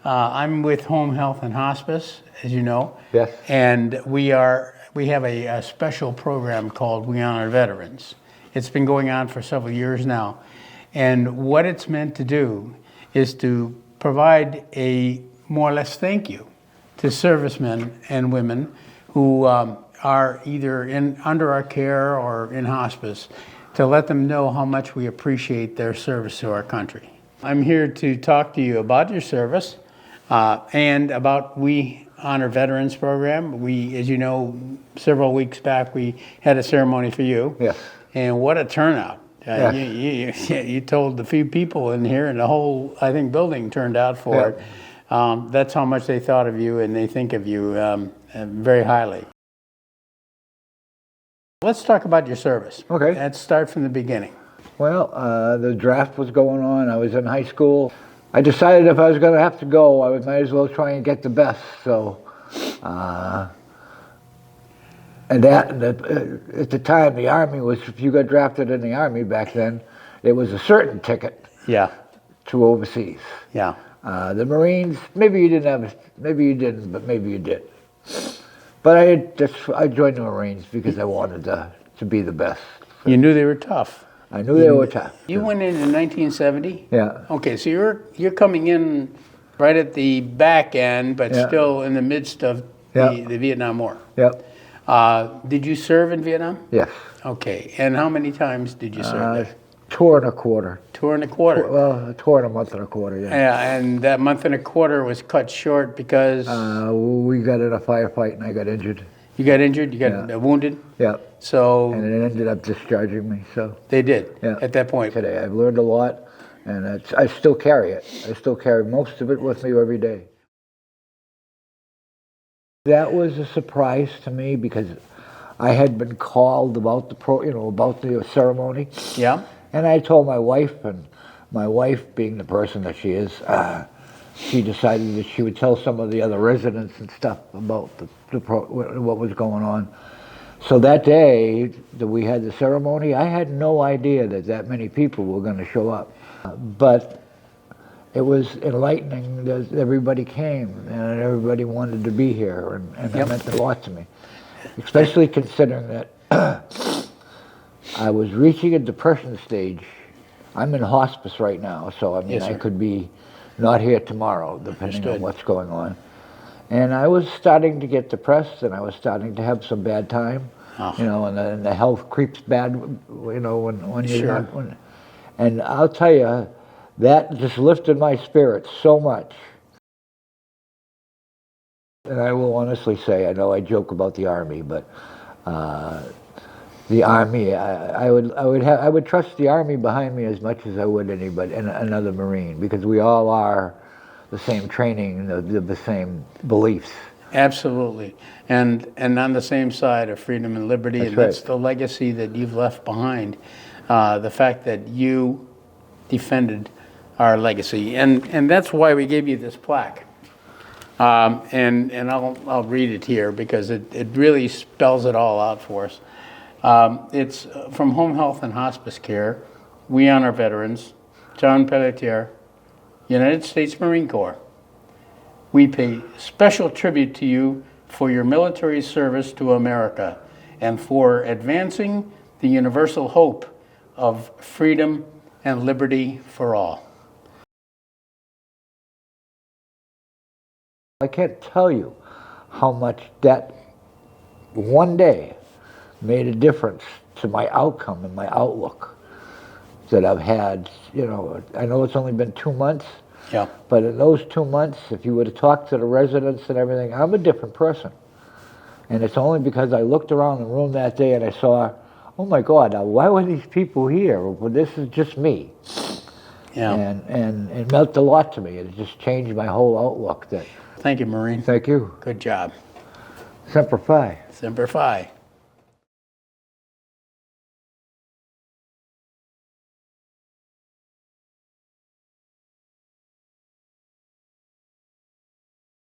I'm with Home Health and Hospice, as you know. Yes. And we have a special program called We Honor Veterans. It's been going on for several years now. And what it's meant to do is to provide a more or less thank you to servicemen and women who are either under our care or in hospice, to let them know how much we appreciate their service to our country. I'm here to talk to you about your service and about We Honor Veterans program. We, as you know, several weeks back we had a ceremony for you. Yes. And what a turnout. Yes. You told the few people in here, and the whole, I think, building turned out for it. That's how much they thought of you, and they think of you very highly. Let's talk about your service. Okay. Let's start from the beginning. Well, the draft was going on. I was in high school. I decided if I was going to have to go, I might as well try and get the best. So, and at the time, the Army was, if you got drafted in the Army back then, it was a certain ticket. Yeah. To overseas. Yeah. The Marines, maybe you didn't, but maybe you did. But I joined the Marines because I wanted to be the best. You knew they were tough. I knew they were tough. You went in 1970? Yeah. Okay, so you're coming in right at the back end, but still in the midst of the Vietnam War. Yep. Did you serve in Vietnam? Yes. Okay, and how many times did you serve there? Tour and a quarter. Tour and a quarter? Well, a tour and a month and a quarter, yeah. Yeah, and that month and a quarter was cut short because... we got in a firefight and I got injured. You got injured? You got wounded? Yeah. So... And it ended up discharging me, so... They did, yeah. At that point? Today. I've learned a lot, and I still carry it. I still carry most of it with me every day. That was a surprise to me because I had been called about the ceremony. Yeah. And I told my wife, and my wife, being the person that she is, she decided that she would tell some of the other residents and stuff about what was going on. So that day that we had the ceremony, I had no idea that many people were going to show up. But it was enlightening that everybody came and everybody wanted to be here, and that meant a lot to me, especially considering that I was reaching a depression stage. I'm in hospice right now, so I mean, I could be not here tomorrow, depending on what's going on. And I was starting to get depressed, and I was starting to have some bad time, and the health creeps bad, when you're not. And I'll tell you, that just lifted my spirits so much. And I will honestly say, I know I joke about the Army, but the Army, I would trust the Army behind me as much as I would another Marine, because we all are the same training, the same beliefs. Absolutely, and on the same side of freedom and liberty. That's and right. That's the legacy that you've left behind. The fact that you defended our legacy, and that's why we gave you this plaque. And I'll read it here because it really spells it all out for us. It's from Home Health and Hospice Care, We Honor Veterans, John Pelletier, United States Marine Corps. We pay special tribute to you for your military service to America and for advancing the universal hope of freedom and liberty for all. I can't tell you how much that one day made a difference to my outcome and my outlook that I've had. I know it's only been 2 months, but in those 2 months, if you would have talked to the residents and everything, I'm a different person. And it's only because I looked around the room that day and I saw, oh my God, now why were these people here? Well, this is just me. Yeah. And it meant a lot to me. It just changed my whole outlook. Thank you, Marine. Thank you. Good job. Semper Fi. Semper Fi.